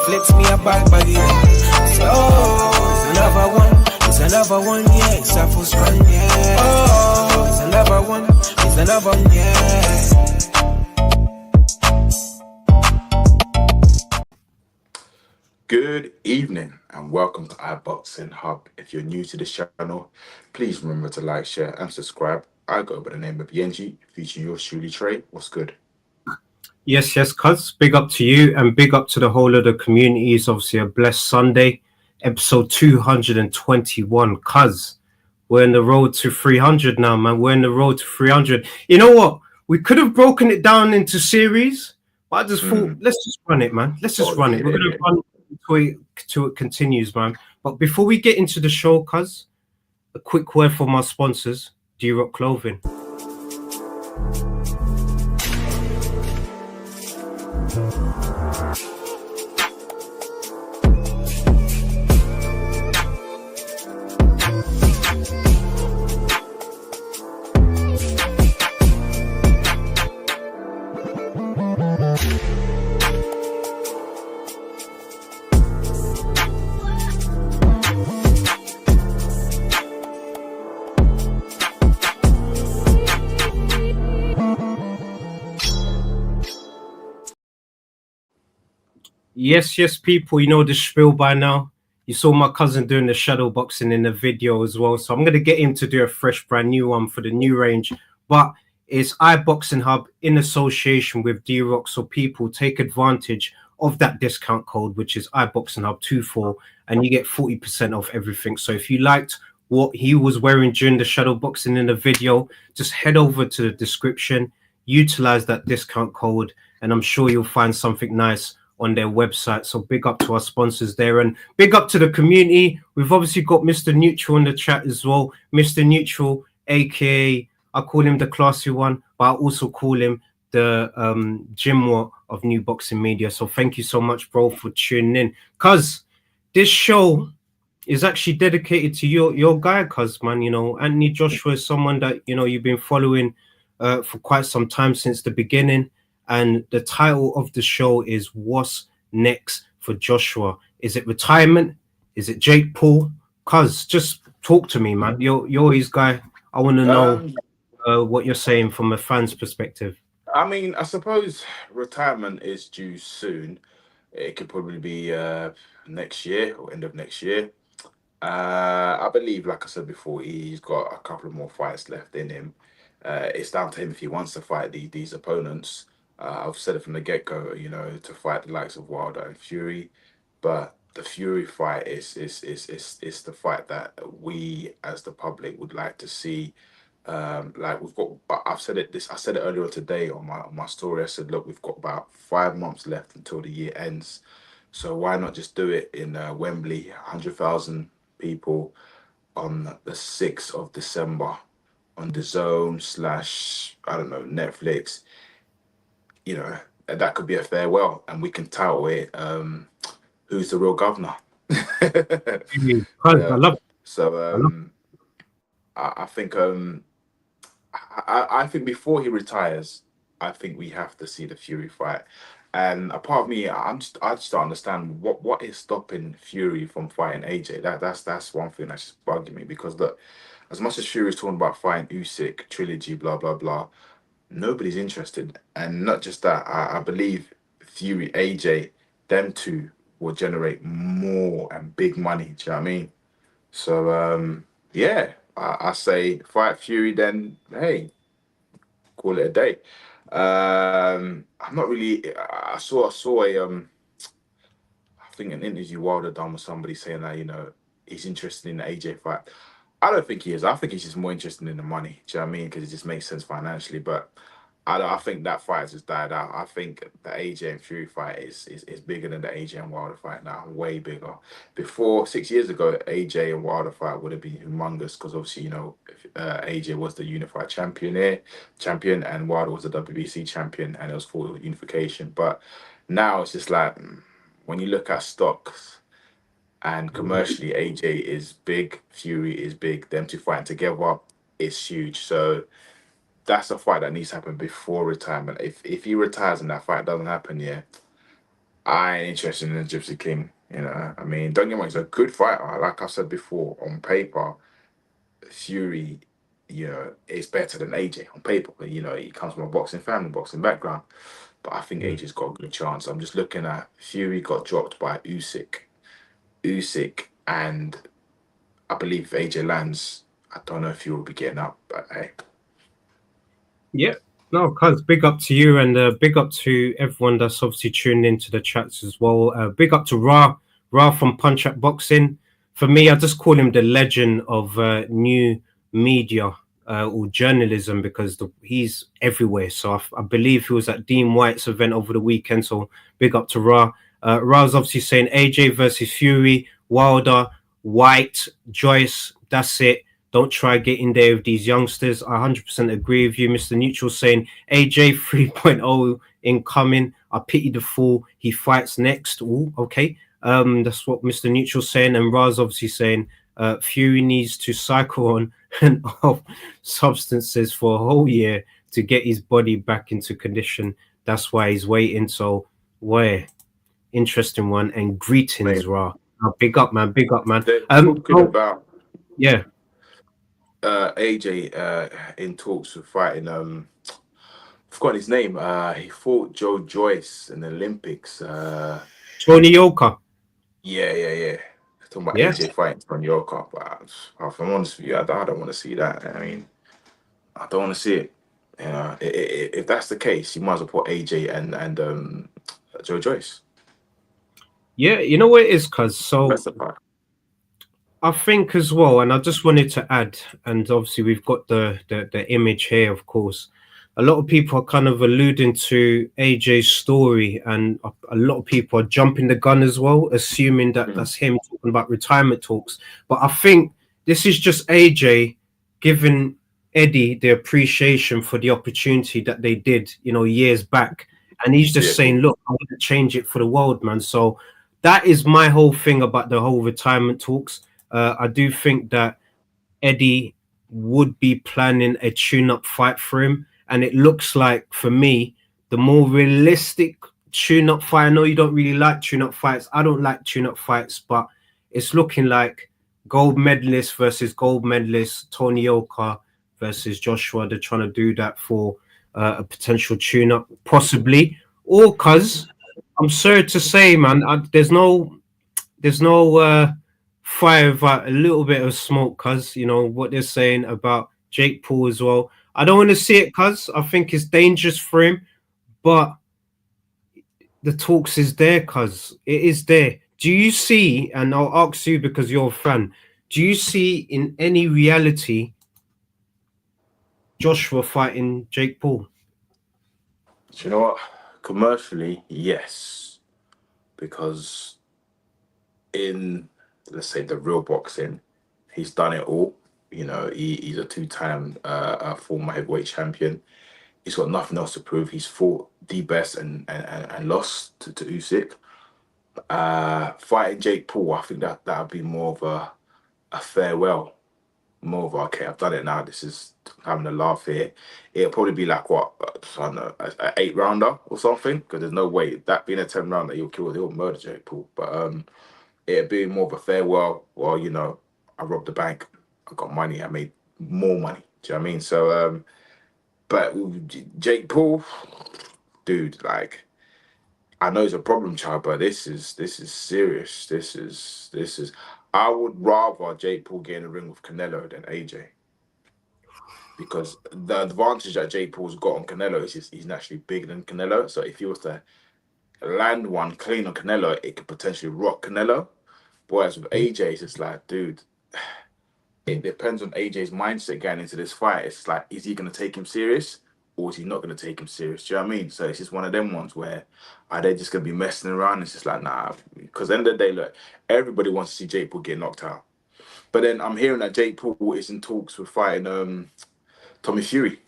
flips me a bag baggy. So it's another one, yeah. It's a full run, yeah. Oh, it's another one, yeah. Good evening and welcome to iBoxingHub. If you're new to this channel, please remember to like, share and subscribe. I go by the name of BIYENGE, featuring yours truly Tre. What's good? Yes, cuz. Big up to you and big up to the whole of the community. It's obviously a blessed Sunday, episode 221. Cuz, we're in the road to 300 now, man. We're in the road to 300. You know what? We could have broken it down into series, but I just thought, let's just run it, man. Let's just run it. We're going to run until it continues, man. But before we get into the show, cuz, a quick word from our sponsors, D-Rock Clothing. Yes, people, you know the spiel by now. You saw my cousin doing the shadow boxing in the video as well, so I'm going to get him to do a fresh brand new one for the new range, but it's iBoxingHub in association with D-Rock, so people take advantage of that discount code, which is iBoxingHub24, and you get 40% off everything. So if you liked what he was wearing during the shadow boxing in the video, just head over to the description, utilize that discount code, and I'm sure you'll find something nice on their website. So big up to our sponsors there and big up to the community. We've obviously got Mr. Neutral in the chat as well. Mr. Neutral, aka I call him the classy one, but I also call him the Jim Watt of New Boxing Media. So thank you so much, bro, for tuning in. Cuz this show is actually dedicated to your guy, cuz, man. You know, Anthony Joshua is someone that, you know, you've been following for quite some time, since the beginning. And the title of the show is What's Next for Joshua? Is it retirement? Is it Jake Paul? Cuz, just talk to me, man. You're his guy. I want to know what you're saying from a fan's perspective. I mean, I suppose retirement is due soon. It could probably be next year or end of next year. I believe, like I said before, he's got a couple of more fights left in him. It's down to him if he wants to fight these opponents. I've said it from the get-go, you know, to fight the likes of Wilder and Fury, but the Fury fight is the fight that we as the public would like to see. Like we've got, I said it earlier today on my story. I said, look, we've got about 5 months left until the year ends, so why not just do it in Wembley, 100,000 people on the 6th of December on the Zone / I don't know, Netflix. You know, that could be a farewell, and we can title it "Who's the Real Governor?" I love it. So I think I think before he retires, I think we have to see the Fury fight. And a part of me, I just don't understand what is stopping Fury from fighting AJ. That's one thing that's just bugging me, because look, as much as Fury is talking about fighting Usyk, trilogy, blah blah blah, nobody's interested. And not just that, I believe Fury, AJ, them two will generate more and big money. Do you know what I mean? So yeah, I say fight Fury, then hey, call it a day. I'm not really. I saw a I think an interview Wilder done with somebody saying that, you know, he's interested in the AJ fight. I don't think he is. I think he's just more interested in the money. Do you know what I mean? Because it just makes sense financially. But I think that fight has just died out. I think the AJ and Fury fight is bigger than the AJ and Wilder fight now, way bigger. Before, 6 years ago, AJ and Wilder fight would have been humongous, because obviously, you know, AJ was the unified champion, and Wilder was the WBC champion, and it was for unification. But now it's just like, when you look at stocks and commercially, AJ is big, Fury is big. Them two fighting together is huge. So that's a fight that needs to happen before retirement. If he retires and that fight doesn't happen, yeah, I ain't interested in the Gypsy King. You know, I mean, don't get me wrong, he's a good fighter. Like I said before, on paper, Fury, you know, is better than AJ on paper. But, you know, he comes from a boxing family, boxing background. But I think AJ's got a good chance. I'm just looking at Fury got dropped by Usyk, and I believe if AJ lands, I don't know if Fury will be getting up, but hey. Yeah. No, cuz big up to you, and big up to everyone that's obviously tuning into the chats as well. Big up to Ra from Punch Up Boxing. For me, I just call him the legend of new media or journalism, because he's everywhere. So I believe he was at Dean White's event over the weekend. So big up to Ra. Ra's obviously saying AJ versus Fury, Wilder, White, Joyce. That's it. Don't try getting there with these youngsters. I 100% agree with you. Mr. Neutral saying AJ 3.0 incoming. I pity the fool. He fights next. Ooh, okay. That's what Mr. Neutral's saying. And Raz obviously saying Fury needs to cycle on and off substances for a whole year to get his body back into condition. That's why he's waiting. So, where? Interesting one. And greetings, Ra. Big up, man. Big up, man. Talking about yeah. AJ in talks with fighting I forgot his name. He fought Joe Joyce in the Olympics. Tony Yoka. Yeah. Talking about Yes. AJ fighting Tony Yoka, but if I'm honest with you, I don't want to see that. I mean, I don't want to see it. You know, if that's the case, you might as well put AJ and Joe Joyce. Yeah, you know what it is, cuz so That's the part. I think as well, and I just wanted to add, and obviously we've got the image here, of course. A lot of people are kind of alluding to AJ's story, and a lot of people are jumping the gun as well, assuming that that's him talking about retirement talks. But I think this is just AJ giving Eddie the appreciation for the opportunity that they did, you know, years back. And he's just saying, look, I want to change it for the world, man. So that is my whole thing about the whole retirement talks. I do think that Eddie would be planning a tune-up fight for him. And it looks like, for me, the more realistic tune-up fight. I know you don't really like tune-up fights. I don't like tune-up fights, but it's looking like gold medalist versus gold medalist, Tony Yoka versus Joshua. They're trying to do that for a potential tune-up, possibly. Or, cuz, I'm sorry to say, man, there's no fire without a little bit of smoke, cuz, you know what they're saying about Jake Paul as well. I don't want to see it, cuz I think it's dangerous for him, but the talks is there, cuz it is there. Do you see, and I'll ask you because you're a fan, do you see in any reality Joshua fighting Jake Paul? Do you know what? Commercially, yes, because in, let's say, the real boxing, he's done it all. You know, he's a two-time former heavyweight champion. He's got nothing else to prove. He's fought the best and lost to Usyk. Fighting Jake Paul, I think that would be more of a farewell. More of okay, I've done it now. This is having a laugh here. It'll probably be like what, I don't know, an 8-rounder or something. Because there's no way that being a 10-rounder, he'll murder Jake Paul. But it'd be more of a farewell. Well, you know, I robbed the bank. I got money. I made more money. Do you know what I mean? So, but Jake Paul, dude, like, I know he's a problem child, but this is serious. This is. I would rather Jake Paul get in the ring with Canelo than AJ, because the advantage that Jake Paul's got on Canelo is he's naturally bigger than Canelo. So if he was to land one clean on Canelo, it could potentially rock Canelo. Whereas with AJ, it's just like, dude, it depends on AJ's mindset going into this fight. It's like, is he going to take him serious, or is he not going to take him serious? Do you know what I mean? So it's just one of them ones where, are they just going to be messing around? It's just like, nah. Because at the end of the day, look, everybody wants to see Jake Paul get knocked out. But then I'm hearing that Jake Paul is in talks with fighting Tommy Fury.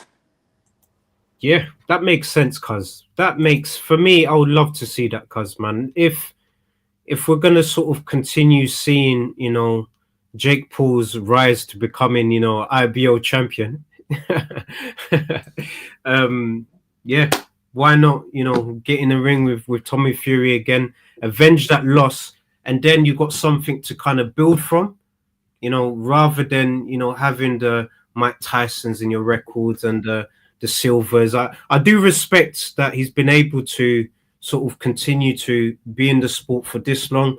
Yeah, that makes sense, cuz. That makes, for me, I would love to see that, cuz, man. If we're going to sort of continue seeing, you know, Jake Paul's rise to becoming, you know, IBO champion, yeah, why not, get in the ring with Tommy Fury again, avenge that loss, and then you got something to kind of build from, rather than, having the Mike Tysons in your records and the Silvers. I do respect that he's been able to sort of continue to be in the sport for this long.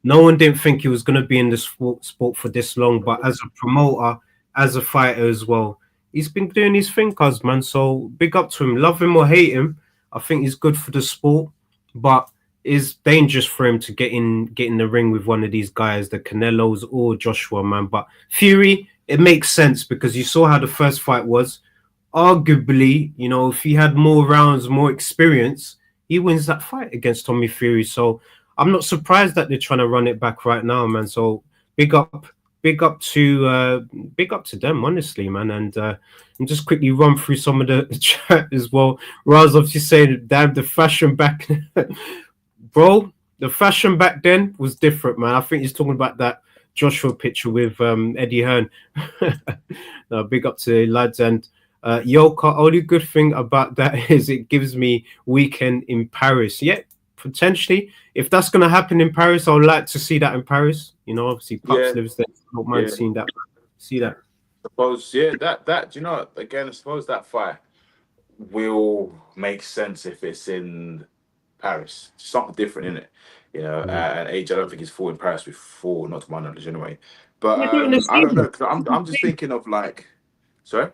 No one didn't think he was going to be in the sport for this long, but as a promoter, as a fighter as well, he's been doing his thing, cuz man. So big up to him. Love him or hate him, I think he's good for the sport, but it's dangerous for him to get in the ring with one of these guys, the Canelos or Joshua, man. But Fury, it makes sense because you saw how the first fight was. Arguably, if he had more rounds, more experience, he wins that fight against Tommy Fury. So I'm not surprised that they're trying to run it back right now, man. So big up to them, honestly, man. And just quickly run through some of the chat as well. Raz obviously saying, damn, the fashion back, bro. The fashion back then was different, man. I think he's talking about that Joshua picture with Eddie Hearn. No, big up to the lads. And Yoka, only good thing about that is it gives me weekend in Paris. Yeah, potentially. If that's going to happen in Paris, I would like to see that in Paris. Obviously, Pups lives there. I don't mind seeing that. See that. Suppose, that you know, again, I suppose that fight will make sense if it's in Paris. Something different in it, And AJ, I don't think he's fought in Paris before, not to my knowledge, anyway. But I don't know. Cause I'm just thinking of like, sorry.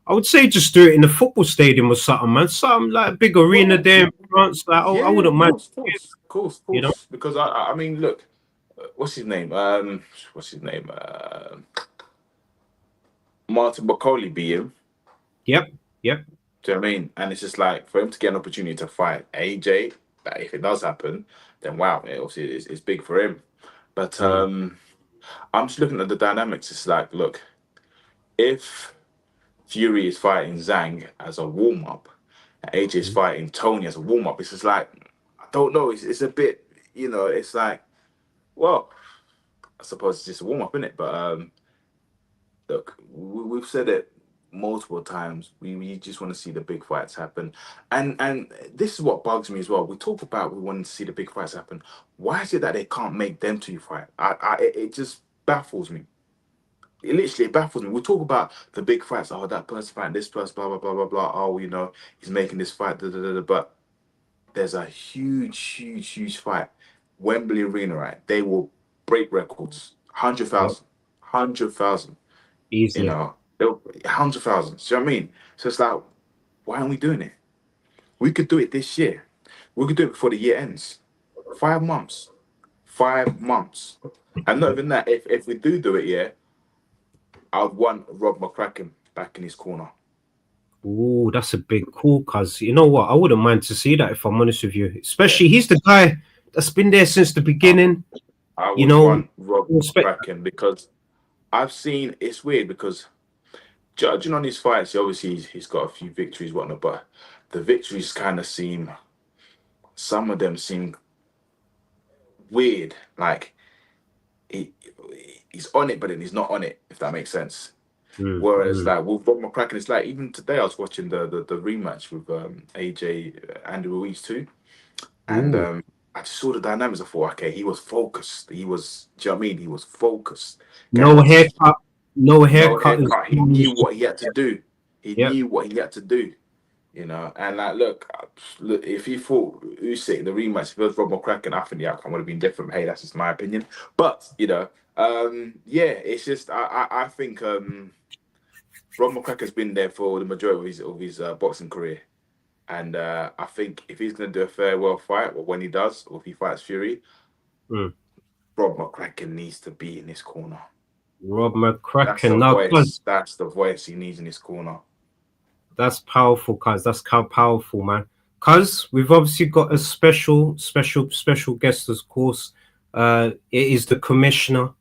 I would say just do it in the football stadium or something, man. Something like a big arena there in France. Like, I wouldn't mind. Of course. Because I mean, look, what's his name? Martin Macaulay beat him. Yep. Do you know what I mean? And it's just like for him to get an opportunity to fight AJ, if it does happen, then wow, obviously it's big for him. But I'm just looking at the dynamics. It's like, look, if Fury is fighting Zhang as a warm-up, and AJ is fighting Tony as a warm-up, it's just like, I don't know, it's a bit, it's like, well, I suppose it's just a warm-up, isn't it? But look, we've said it multiple times. We just want to see the big fights happen, and this is what bugs me as well. We talk about we want to see the big fights happen. Why is it that they can't make them two fight? It just baffles me. It literally baffles me. We talk about the big fights. Oh, that person fighting this person, blah blah blah blah blah. Oh, he's making this fight. Da, da, da, da. But there's a huge fight. Wembley Arena, right? They will break records. 100,000. Easily. 100,000. Do you know what I mean? So it's like, why aren't we doing it? We could do it this year. We could do it before the year ends. 5 months. 5 months. And not even that. If we do it, yeah, I would want Rob McCracken back in his corner. Ooh, that's a big call, cuz you know what? I wouldn't mind to see that if I'm honest with you. Especially he's the guy that's been there since the beginning. I would want Rob McCracken because I've seen it's weird because judging on his fights, obviously he's got a few victories, whatnot, but the victories kind of some of them seem weird. Like he's on it, but then he's not on it, if that makes sense. Whereas like with Rob McCracken, it's like even today I was watching the rematch with AJ Andy Ruiz too, and I just saw the dynamics. I thought, okay, he was focused. He was, do you know what I mean? He was focused. No haircut. He knew what he had to do. He knew what he had to do. And like, look, if he fought Usyk in the rematch, if it was Rob McCracken, I think the outcome would have been different. Hey, that's just my opinion. But it's just I think Rob McCracken's been there for the majority of his boxing career, and I think if he's going to do a farewell fight, or when he does, or if he fights Fury, Rob McCracken needs to be in his corner. Rob McCracken, that's the voice he needs in his corner. That's powerful, cuz. That's how powerful, man. Cuz we've obviously got a special guest, of course. It is the commissioner,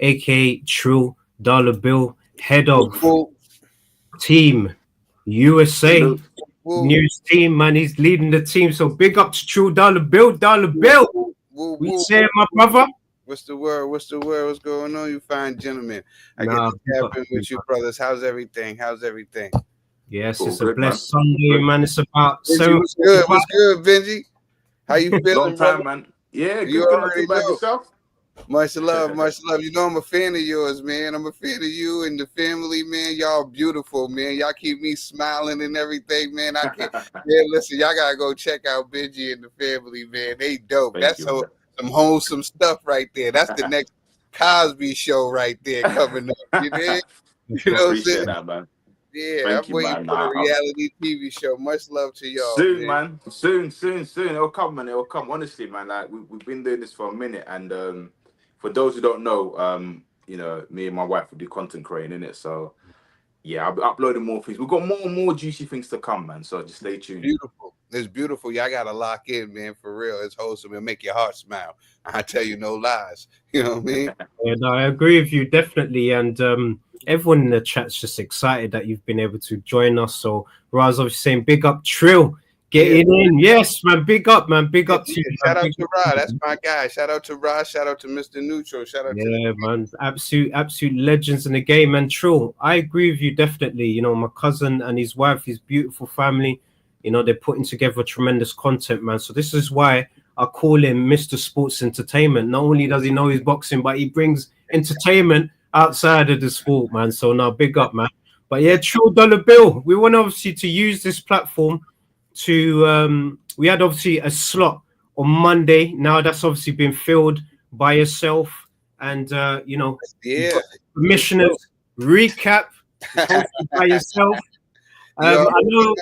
aka True Dollar Bill, head of Team USA news team, man. He's leading the team. So big up to True Dollar Bill. We say, my brother. What's the word? What's going on, you fine gentlemen? I get to tap in with you, brothers. How's everything? Yes, All it's a good, man. blessed Sunday, Good. man. It's about Benji, 7. what's good? What's good, Benji? How you Long feeling, brother? time, man. Yeah, You good, good. Not too already bad know. yourself. Much love, much love. You know I'm a fan of yours, man. I'm a fan of you and the family, man. Y'all beautiful, man. Y'all keep me smiling and everything, man. I can't. Yeah, listen, y'all gotta go check out Benji and the family, man. They dope. Thank That's you, man. some wholesome stuff right there. That's the next Cosby show right there coming up. You did? You know what I'm Appreciate saying? that, man. Yeah, Thank I'm you, waiting man. for the reality TV show. Much love to y'all, Soon, man. man. Soon. It'll come, man. It'll come. Honestly, man. Like we've been doing this for a minute, and for those who don't know, you know, me and my wife will do content creating in it. So yeah, I'll be uploading more things. We've got more and more juicy things to come, man. So just stay tuned. Beautiful. It's beautiful. Y'all gotta lock in, man. For real. It's wholesome. It'll make your heart smile. I tell you no lies. You know what I mean? Yeah, no, I agree with you definitely, and everyone in the chat's just excited that you've been able to join us. So Raz obviously saying big up Trill, getting in. Yes, man, big up, man, big up to you. Shout Man. out Big to up Ra. to That's you. my guy. Shout out to Ra. Shout out to Mr. Neutral. Shout out to Yeah, man, absolute legends in the game. And Trill, I agree with you definitely. You know, my cousin and his wife, his beautiful family. You know, they're putting together tremendous content, man. So this is why I call him Mr. Sports Entertainment. Not only does he know his boxing, but he brings entertainment outside of the sport, man. So now big up, man. But yeah, Trill Dollar Bill. We want obviously to use this platform to we had obviously a slot on Monday. Now that's obviously been filled by yourself. And you know, you've got commissioners recap hosted by yourself. I know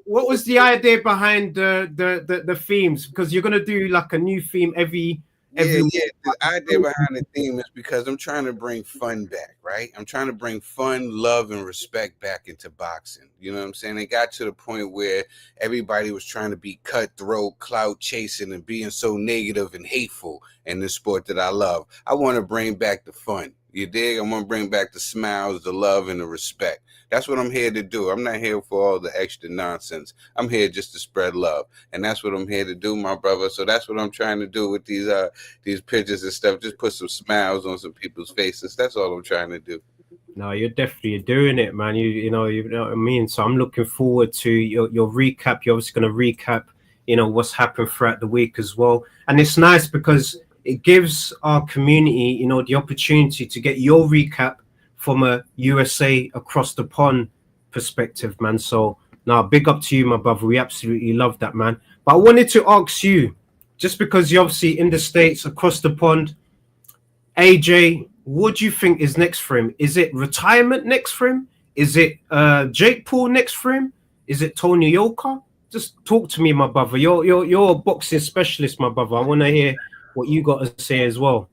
what was the idea behind the themes, because you're gonna do like a new theme every The idea behind the theme is because I'm trying to bring fun back, right? I'm trying to bring fun, love, and respect back into boxing. You know what I'm saying? It got to the point where everybody was trying to be cutthroat, clout chasing, and being so negative and hateful in this sport that I love. I want to bring back the fun. You dig? I want to bring back the smiles, the love, and the respect. That's what I'm here to do. I'm not here for all the extra nonsense. I'm here just to spread love, and that's what I'm here to do, my brother. So that's what I'm trying to do with these pictures and stuff. Just put some smiles on some people's faces. That's all I'm trying to do. No, you're definitely doing it, man. You know what I mean. So I'm looking forward to your recap. You're obviously going to recap, you know, what's happened throughout the week as well. And it's nice because it gives our community, you know, the opportunity to get your recap from a USA across the pond perspective, man. So now big up to you, my brother. We absolutely love that, man. But I wanted to ask you, just because you're obviously in the States across the pond, AJ, what do you think is next for him? Is it retirement next for him? Is it Jake Paul next for him? Is it Tony Yoka? Just talk to me, my brother. You're a boxing specialist, my brother. I want to hear what you got to say as well.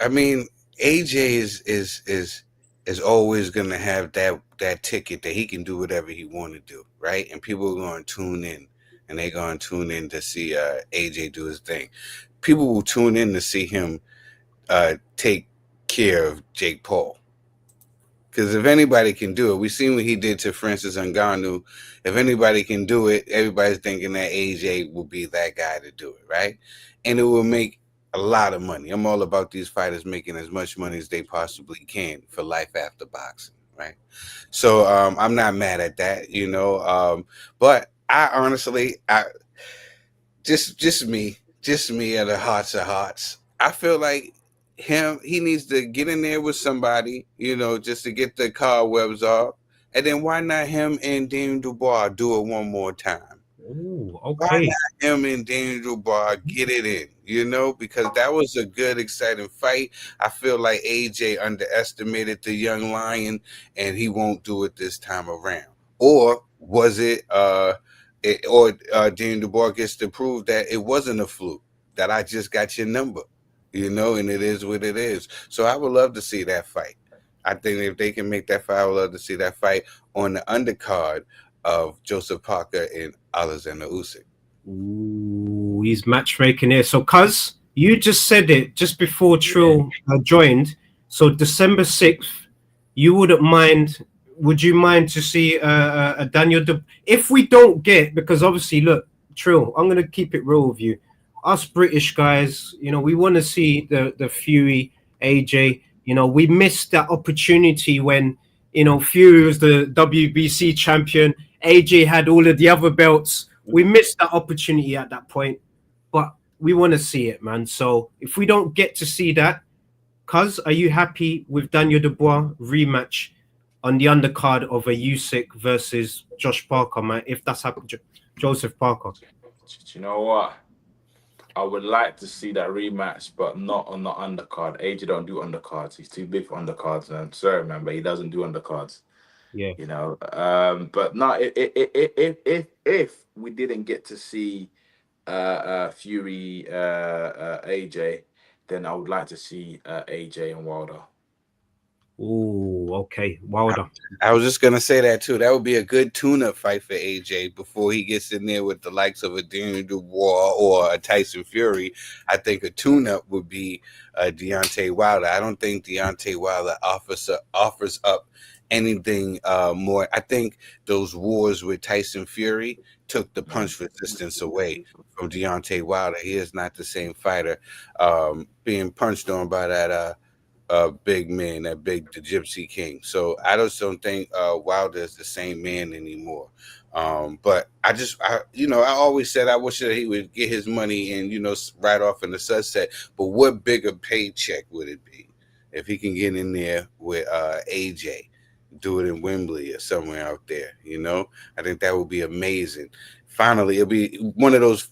I mean, AJ is always gonna have that ticket that he can do whatever he want to do, right? And people are going to tune in, and they're going to tune in to see AJ do his thing. People will tune in to see him take care of Jake Paul. Because if anybody can do it, we've seen what he did to Francis Ngannou. If anybody can do it, everybody's thinking that AJ will be that guy to do it, right? And it will make a lot of money. I'm all about these fighters making as much money as they possibly can for life after boxing, right? So I'm not mad at that, you know. But I honestly, just me at the hearts of hearts, I feel like he needs to get in there with somebody, you know, just to get the cobwebs off. And then why not him and Daniel Dubois do it one more time? Ooh, Why okay. not him and Daniel Dubois get it in, you know, because that was a good, exciting fight. I feel like AJ underestimated the young lion, and he won't do it this time around. Or was it Daniel Dubois gets to prove that it wasn't a fluke, that I just got your number, you know, and it is what it is. So I would love to see that fight. I think if they can make that fight, I would love to see that fight on the undercard of Joseph Parker and Alexander Usyk. Ooh, he's matchmaking here. So, cuz you just said it just before Trill joined. So December 6th, you wouldn't mind. Would you mind to see a Daniel? If we don't get, because obviously, look, Trill, I'm gonna keep it real with you. Us British guys, you know, we want to see the Fury AJ. You know, we missed that opportunity when, You know, Fury was the WBC champion. AJ had all of the other belts. We missed that opportunity at that point, but we want to see it, man. So if we don't get to see that, Cuz, are you happy with Daniel Dubois rematch on the undercard of a Usyk versus Josh Parker, man? If that's happened, Joseph Parker. You know what? I would like to see that rematch, but not on the undercard. AJ don't do undercards. He's too big for undercards, man. Sorry, man, but he doesn't do undercards. Yeah. You know. But no, if we didn't get to see Fury AJ, then I would like to see AJ and Wilder. Oh, okay. Wilder. I was just gonna say that too. That would be a good tune-up fight for AJ before he gets in there with the likes of a Daniel Dubois or a Tyson Fury. I think a tune-up would be Deontay Wilder. I don't think Deontay Wilder offers up anything more. I think those wars with Tyson Fury took the punch resistance away from Deontay Wilder. He is not the same fighter. Being punched on by that big man, the Gypsy King. So I just don't think Wilder is the same man anymore. But I always said I wish that he would get his money and, right off in the sunset. But what bigger paycheck would it be if he can get in there with AJ, do it in Wembley or somewhere out there? I think that would be amazing. Finally, it'll be one of those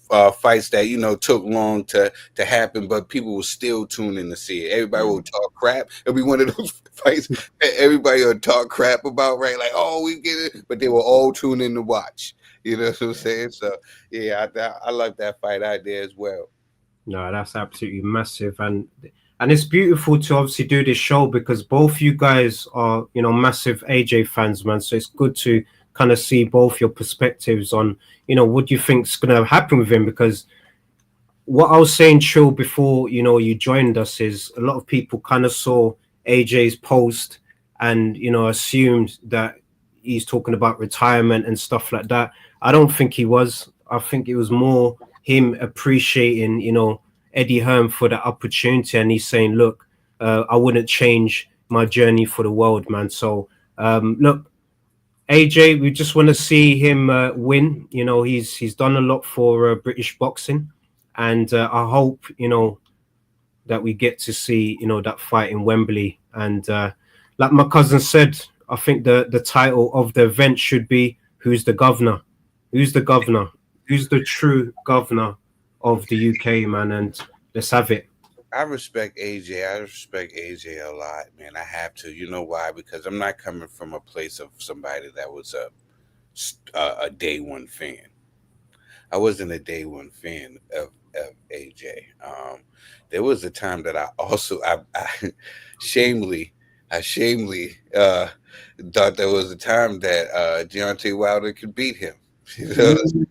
fights that took long to happen, but people will still tune in to see it. Everybody will talk crap. It'll be one of those fights that everybody will talk crap about, right? Like, oh, we get it, but they will all tune in to watch. You know what I'm saying? So yeah, I like that fight idea as well. No, that's absolutely massive, and it's beautiful to obviously do this show because both you guys are massive AJ fans, man. So it's good to kind of see both your perspectives on what do you think's going to happen with him, because what I was saying, Trill, before you joined us, is a lot of people kind of saw AJ's post and assumed that he's talking about retirement and stuff like that. I don't think he was. I think it was more him appreciating Eddie Hearn for the opportunity, and he's saying, look, I wouldn't change my journey for the world, man. So look, AJ, we just want to see him win. He's done a lot for British boxing, and I hope that we get to see that fight in Wembley. And like my cousin said, I think the title of the event should be "Who's the Governor? Who's the Governor? Who's the true governor of the UK, man?" And let's have it. I respect AJ. I respect AJ a lot, man. I have to. You know why? Because I'm not coming from a place of somebody that was a day one fan. I wasn't a day one fan of AJ. There was a time that I shamefully thought there was a time that Deontay Wilder could beat him.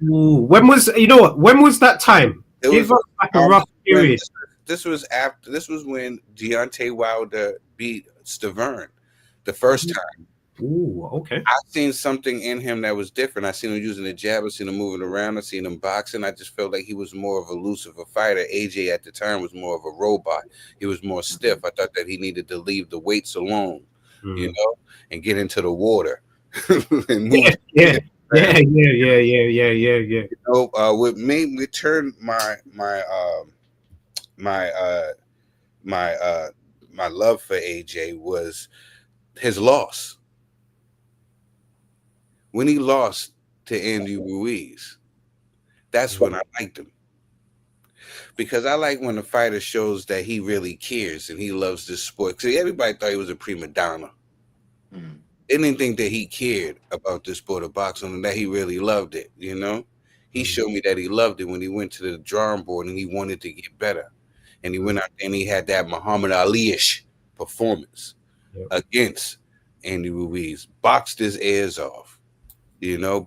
Ooh, when was that time? It was like a rough period. This was when Deontay Wilder beat Stavern the first time. Ooh, okay. I seen something in him that was different. I seen him using the jab. I seen him moving around. I seen him boxing. I just felt like he was more of a elusive fighter. AJ at the time was more of a robot. He was more stiff. I thought that he needed to leave the weights alone, and get into the water. And move. Yeah. What made me turn my love for AJ was his loss. When he lost to Andy Ruiz, that's when I liked him. Because I like when a fighter shows that he really cares and he loves this sport. See, everybody thought he was a prima donna. They didn't think that he cared about this sport of boxing and that he really loved it, He showed me that he loved it when he went to the drawing board and he wanted to get better. And he went out and he had that Muhammad Ali-ish performance against Andy Ruiz. Boxed his ears off.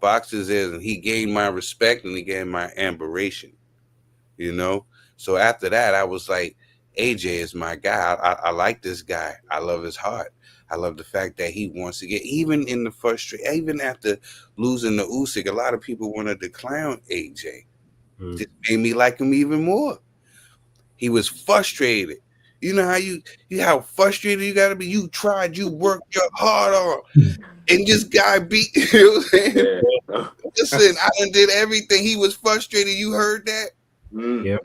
Boxed his ears, and he gained my respect and he gained my admiration. So after that, I was like, AJ is my guy. I like this guy. I love his heart. I love the fact that he wants to get, even in the frustration, even after losing the Usyk, a lot of people wanted to clown AJ. It made me like him even more. He was frustrated. You know how frustrated you gotta be. You tried, you worked your heart on, and this guy beat you. Know what I'm saying? Yeah. Listen, I done did everything. He was frustrated. You heard that? Yeah.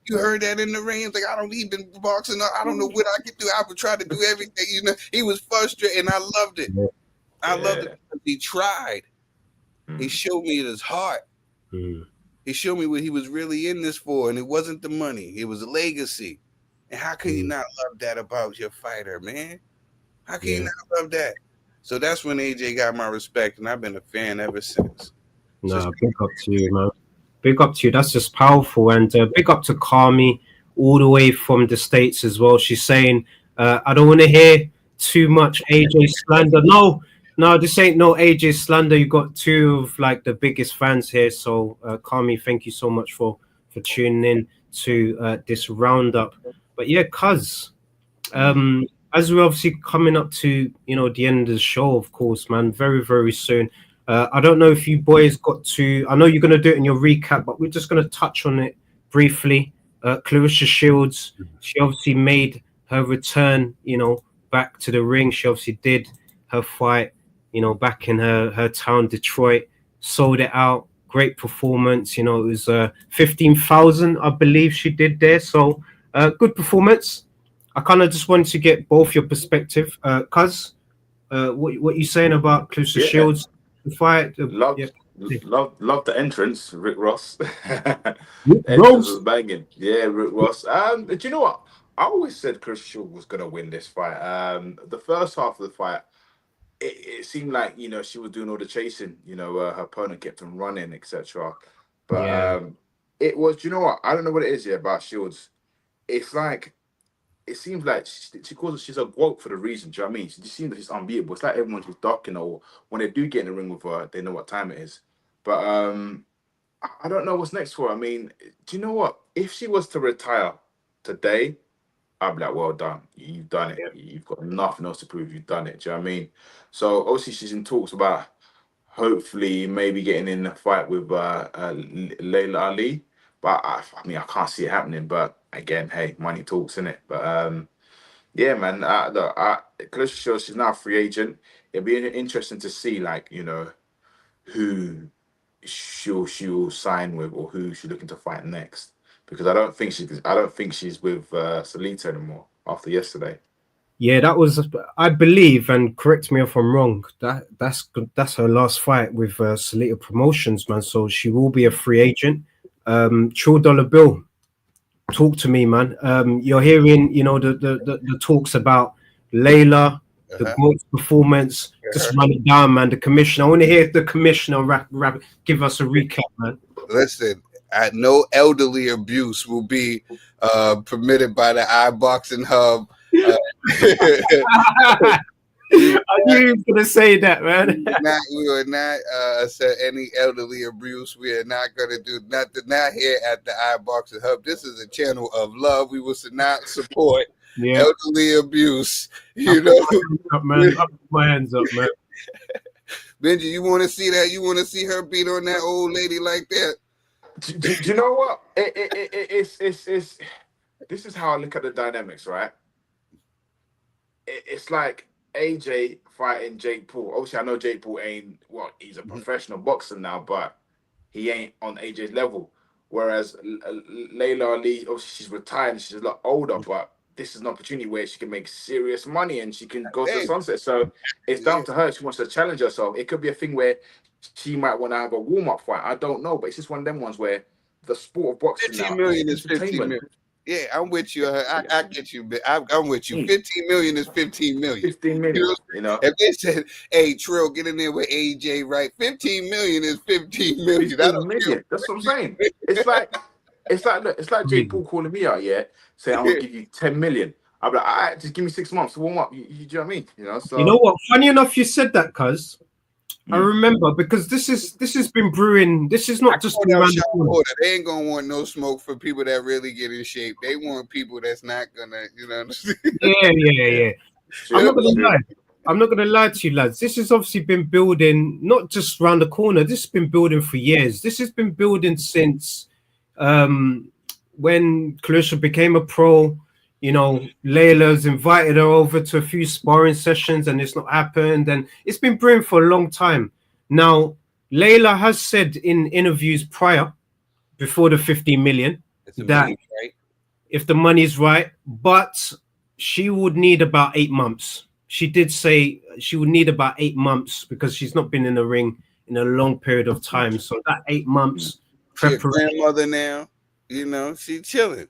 You heard that in the ring. It's like, I don't even boxing. I don't know what I can do. I would try to do everything. You know, he was frustrated, and I loved it. I loved it because he tried. He showed me his heart. He showed me what he was really in this for, and it wasn't the money. It was a legacy. And how can you not love that about your fighter, man? How can you not love that? So that's when AJ got my respect, and I've been a fan ever since. Nah, big up to you, man. Big up to you. That's just powerful. And big up to Kami all the way from the States as well. She's saying, I don't want to hear too much AJ slander. No, this ain't no AJ slander. You got two of like the biggest fans here. So Kami, thank you so much for tuning in to this roundup. But yeah, cuz as we're obviously coming up to, the end of the show, of course, man, very, very soon. I don't know if you boys got to, I know you're going to do it in your recap, but we're just going to touch on it briefly. Clarissa Shields, she obviously made her return, back to the ring. She obviously did her fight, back in her town, Detroit, sold it out. Great performance. It was 15,000, I believe she did there. So good performance. I kind of just wanted to get both your perspective. Cuz, what you saying about Clarissa Shields? Fight. Love the entrance, Rick Ross. Rick Entrance Ross was banging. Yeah, Rick Ross. Do you know what? I always said Chris Shield was gonna win this fight. The first half of the fight, it seemed like she was doing all the chasing. Her opponent kept on running, etc. But it was. Do you know what? I don't know what it is here about Shields. It's like. It seems like she's a woke for the reason. Do you know what I mean? She just seems like she's unbeatable. It's like everyone who's dark, or when they do get in the ring with her, they know what time it is. But I don't know what's next for her. I mean, do you know what? If she was to retire today, I'd be like, well done. You've done it. You've got nothing else to prove. You've done it. Do you know what I mean? So obviously she's in talks about hopefully maybe getting in a fight with Layla Ali. But I mean, I can't see it happening. But again, hey, money talks, innit? But yeah, man. Look, Clarissa Shields, she's now a free agent. It'll be interesting to see, like, who she'll sign with or who she's looking to fight next. Because I don't think she's with Salita anymore after yesterday. Yeah, that was, I believe, and correct me if I'm wrong, that's her last fight with Salita Promotions, man. So she will be a free agent. True Dollar Bill, talk to me, man. You're hearing, the talks about Layla, the GOAT's performance. Just run it down, man. The commissioner. I want to hear the commissioner give us a recap, man. Listen, no elderly abuse will be permitted by the iBoxingHub. I knew you were gonna say that, man. We will not set any elderly abuse. We are not gonna do nothing. Not here at the iBoxingHub. This is a channel of love. We will not support elderly abuse. I put my hands up, man. Benji, you want to see that? You want to see her beat on that old lady like that? Do you know what? It's this is how I look at the dynamics, right? It's like AJ fighting Jake Paul. Obviously, I know Jake Paul ain't he's a professional boxer now, but he ain't on AJ's level. Whereas Layla Ali, obviously she's retired and she's a lot older, but this is an opportunity where she can make serious money and she can go to the sunset. So it's down to her if she wants to challenge herself. It could be a thing where she might want to have a warm-up fight. I don't know, but it's just one of them ones where the sport of boxing 15 million is 15 million. Yeah, I'm with you. I get you, but I'm with you. 15 million is 15 million. 15 million. If they said, "Hey, Trill, get in there with AJ," right? 15 million is 15 million. 15 million. That's what I'm saying. It's like Jake Paul calling me out, saying I'm gonna give you 10 million. I'm like, all right, just give me 6 months to warm up. You know what I mean? So you know what? Funny enough, you said that, cuz. I remember because this has been brewing. This is not just around the corner. They ain't gonna want no smoke for people that really get in shape. They want people that's not gonna, Yeah. I'm not gonna lie to you, lads. This has obviously been building, not just around the corner. This has been building for years. This has been building since when Clarissa became a pro. you know, Layla's invited her over to a few sparring sessions and it's not happened. And it's been brewing for a long time. Now, Layla has said in interviews prior, before the 15 million, It's a that belief, right? if the money's right, but she would need about 8 months. She did say she would need about 8 months because she's not been in the ring in a long period of time. So that 8 months She a preparation. grandmother now. You know, she chilling.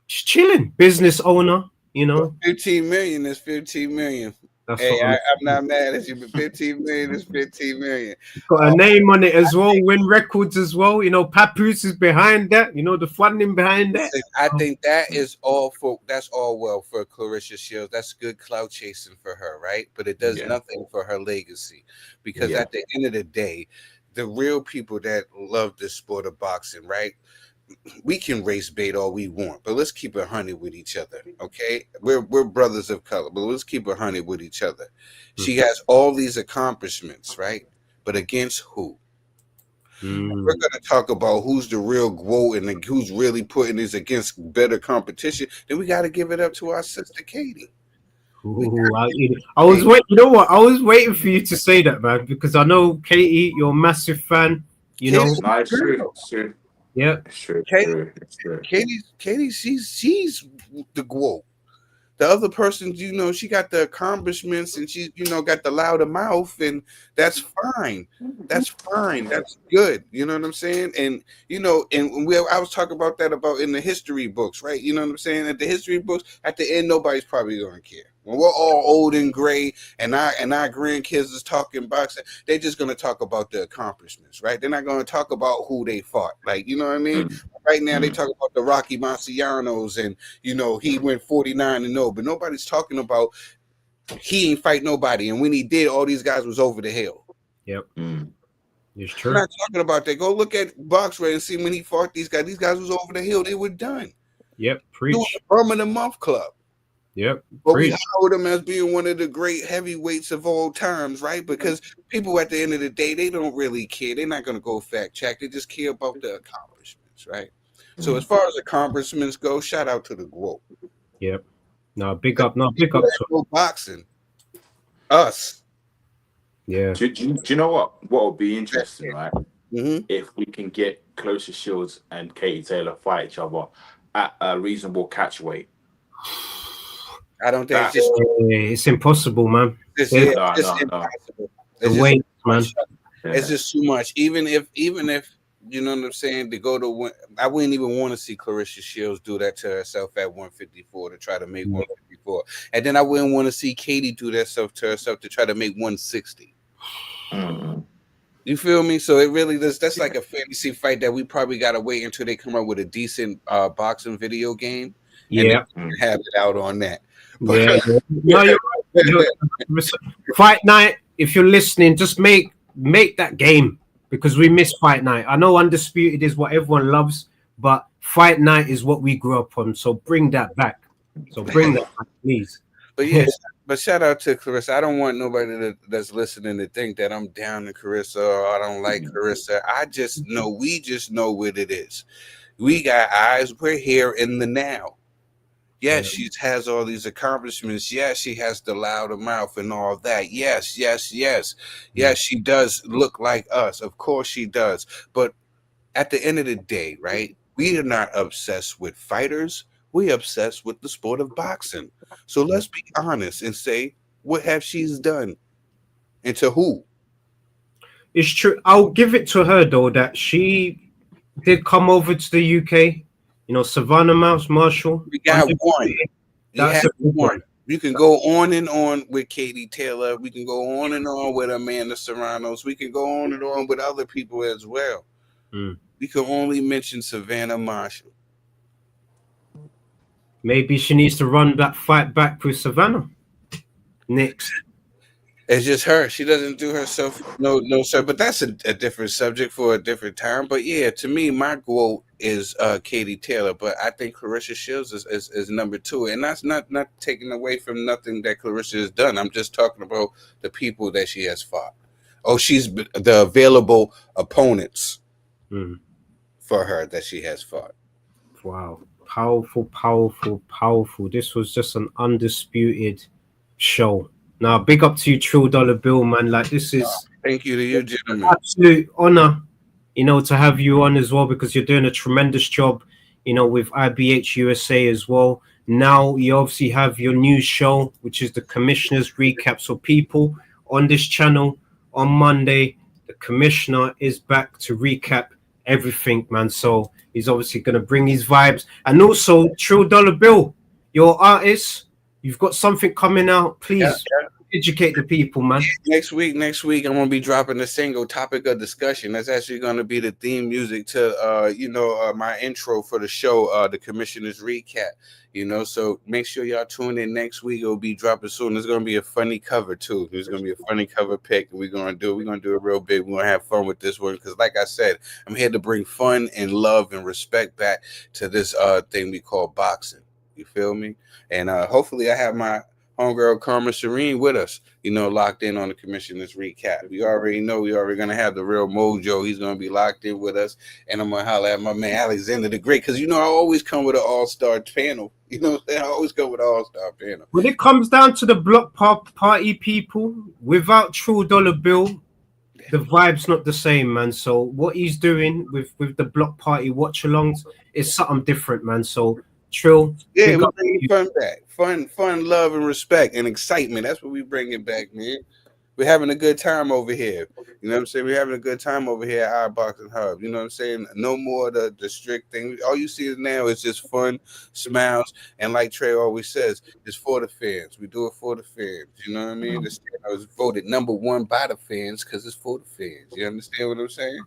She's chilling, business owner, you know. 15 million is 15 million. That's Hey, what I'm I'm not mad at you, but 15 million is 15 million. got a name on it as well, win records as well. You know, Papoose is behind that, you know, the funding behind that. I think that is all that's all well for Clarissa Shields. That's good clout chasing for her, right? But it does nothing for her legacy. Because at the end of the day, the real people that love this sport of boxing, right? We can race bait all we want, but let's keep it 100 with each other, okay? We're brothers of color, but let's keep it 100 with each other. She has all these accomplishments, right? But against who? We're going to talk about who's the real GWO and who's really putting this against better competition. Then we got to give it up to our sister Katie. Ooh, I was waiting. You know what? I was waiting for you to say that, man, because I know Katie, you're a massive fan. You know, No, it's true. It's true. Yeah, It's true. Katie, she's the GWO. The other person, you know, she got the accomplishments and she, you know, got the louder mouth, and that's fine. That's fine. That's good. You know what I'm saying? And you know, and I was talking about that about in the history books, right? You know what I'm saying? At the history books, at the end, nobody's probably gonna care. When we're all old and gray, and our grandkids is talking boxing, they're just gonna talk about the accomplishments, right? They're not gonna talk about who they fought. Like, you know what I mean? Right now, they talk about the Rocky Marcianos, and you know he went 49-0, but nobody's talking about he ain't fight nobody, and when he did, all these guys was over the hill. Yep, it's true. I'm not talking about that. Go look at BoxRec and see when he fought these guys. These guys was over the hill. They were done. Yep, preach. The Bum of the Month Club. Yep, but preach. we held him as being one of the great heavyweights of all times, right? Because people at the end of the day, they don't really care. They're not going to go fact check. They just care about the accomplishments, right? So as far as accomplishments go, shout out to the GWO. Yep. No, big up. No, big up. Boxing. Us. Yeah. Do you know what would be interesting, right? If we can get Clarissa Shields and Katie Taylor fight each other at a reasonable catch weight. I don't think it's impossible, man. It's impossible. The weight, man. It's just too much. Even if you know what I'm saying, to go to I wouldn't even want to see Clarissa Shields do that to herself at 154 to try to make 154, and then I wouldn't want to see Katie do that stuff to herself to try to make 160. You feel me? So it really does. That's like a fantasy fight that we probably got to wait until they come up with a decent boxing video game. Yeah, and have it out on that. Yeah, no, you're right. Fight night. If you're listening, just make that game, because we miss fight night. I know Undisputed is what everyone loves, but fight night is what we grew up on. So bring that back. So bring that back, please. But yes, but shout out to Clarissa. I don't want nobody that's listening to think that I'm down to Clarissa or I don't like Clarissa. We just know what it is. We got eyes. We're here in the now. Yes, she has all these accomplishments. Yes, she has the louder mouth and all that. Yes. Yes, she does look like us. Of course she does. But at the end of the day, right, we are not obsessed with fighters. We're obsessed with the sport of boxing. So let's be honest and say, what have she's done? And to who? It's true. I'll give it to her, though, that she did come over to the UK. You know, Savannah Marshall. We got one. That's one. You can go on and on with Katie Taylor. We can go on and on with Amanda Serranos. We can go on and on with other people as well. We can only mention Savannah Marshall. Maybe she needs to run that fight back with Savannah next. It's just her. She doesn't do herself no sir. But that's a different subject for a different time. But yeah, to me, my goal is Katie Taylor. But I think Clarissa Shields is number 2. And that's not taking away from nothing that Clarissa has done. I'm just talking about the people that she has fought. Oh, she's the available opponents for her that she has fought. Wow. Powerful, powerful, powerful. This was just an undisputed show. Now, big up to you, True Dollar Bill, man. Like, this is Thank you to you, an gentlemen. absolute honor, to have you on as well, because you're doing a tremendous job, with IBH USA as well. Now, you obviously have your new show, which is the Commissioner's Recap. So, people on this channel on Monday, the Commissioner is back to recap everything, man. So, he's obviously going to bring his vibes. And also, True Dollar Bill, your artist, you've got something coming out. Please educate the people, man. Next week, I'm gonna be dropping a single, Topic of Discussion. That's actually gonna be the theme music to my intro for the show, the Commissioner's Recap. So make sure y'all tune in next week. It'll be dropping soon. There's gonna be a funny cover too. There's gonna be a funny cover pick, and we're gonna do it real big. We're gonna have fun with this one because, like I said, I'm here to bring fun and love and respect back to this thing we call boxing. You feel me? And hopefully I have my homegirl Karma Serene with us, locked in on the Commissioner's Recap. We already know we already gonna have the real mojo. He's gonna be locked in with us, and I'm gonna holler at my man Alexander the Great, because I always come with an all-star panel. I always come with an all-star panel. When it comes down to the block party people, without True Dollar Bill, the vibe's not the same, man. So what he's doing with the block party watch-alongs is something different, man. So Trill, yeah, we're bringing fun back. Fun, love, and respect and excitement. That's what we bringing back, man. We're having a good time over here. You know what I'm saying? We're having a good time over here at iBoxingHub. You know what I'm saying? No more the strict thing. All you see now is just fun, smiles, and like Trey always says, it's for the fans. We do it for the fans. You know what I mean? This was voted #1 by the fans because it's for the fans. You understand what I'm saying?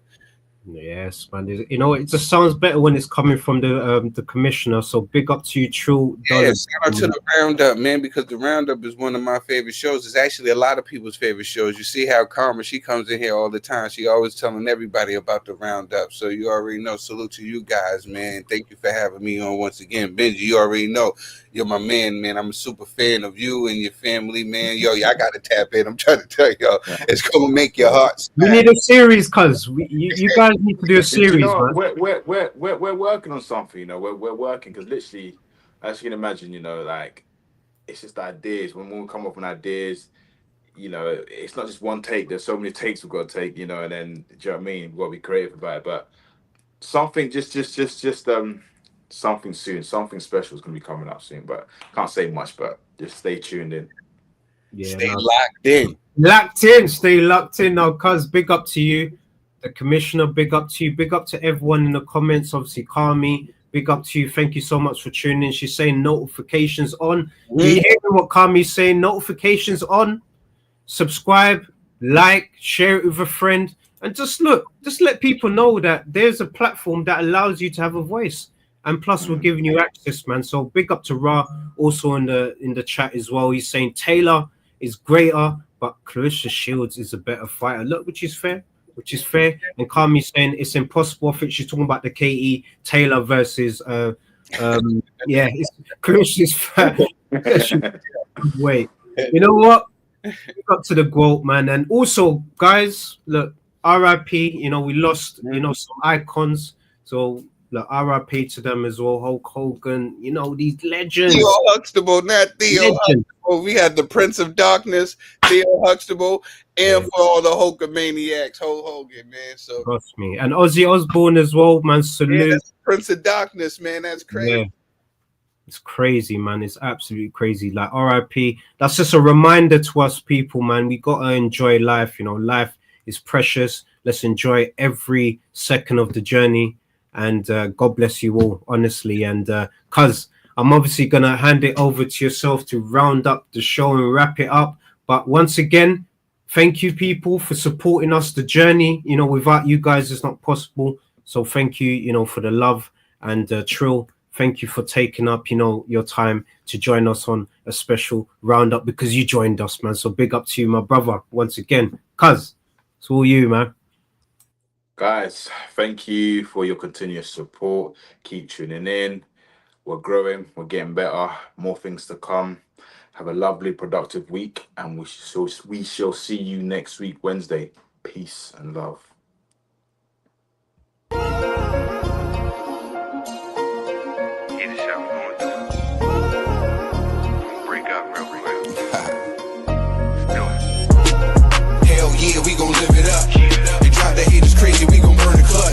Yes, man. It just sounds better when it's coming from the commissioner. So big up to you, True. Yeah, shout out to the Roundup, man, because the Roundup is one of my favorite shows. It's actually a lot of people's favorite shows. You see how Karma, she comes in here all the time. She always telling everybody about the Roundup. So you already know. Salute to you guys, man. Thank you for having me on once again. Benji, you already know. You're my man, man. I'm a super fan of you and your family, man. Yo, y'all got to tap in. I'm trying to tell y'all, it's going to make your heart snap. We need a series, cuz you guys need to do a series, man. We're working on something, we're working, because literally, as you can imagine, like, it's just ideas. When we come up with ideas, it's not just one take. There's so many takes we've got to take, and then, do you know what I mean? We've got to be creative about it. But something, just something soon, something special is going to be coming up soon. But can't say much, but just stay tuned in. Yeah, stay locked in. Stay locked in now, cuz. Big up to you. The commissioner, big up to you. Big up to everyone in the comments. Obviously, Kami, big up to you. Thank you so much for tuning in. She's saying notifications on. You hear what Kami's saying? Notifications on. Subscribe, like, share it with a friend. And just let people know that there's a platform that allows you to have a voice. And plus, we're giving you access, man. So big up to Ra, also in the chat as well. He's saying Taylor is greater, but Clarissa Shields is a better fighter. Look, which is fair. And Kami's saying it's impossible. I think she's talking about the KE Taylor versus it's Clarissa's fair. Wait, you know what? Up to the GOAT, man. And also, guys, look, RIP, we lost, some icons. So look, RIP to them as well. Hulk Hogan, these legends. Theo Huxtable, not Theo Huxtable. We had the Prince of Darkness, Theo Huxtable, and for all the Hulkamaniacs, Hulk Hogan, man. So trust me. And Ozzy Osbourne as well, man. Salute. Yeah, Prince of Darkness, man. That's crazy. Yeah. It's crazy, man. It's absolutely crazy. Like RIP. That's just a reminder to us people, man. We gotta enjoy life. Life is precious. Let's enjoy every second of the journey. And God bless you all, honestly. And cuz I'm obviously gonna hand it over to yourself to round up the show and wrap it up. But once again, thank you people for supporting us. The journey, without you guys, it's not possible. So thank you, for the love. And Trill, thank you for taking up, your time to join us on a special roundup, because you joined us, man. So big up to you, my brother, once again. Cuz, it's all you, man. Guys, thank you for your continuous support. Keep tuning in. We're growing. We're getting better. More things to come. Have a lovely, productive week. And we shall see you next week, Wednesday. Peace and love.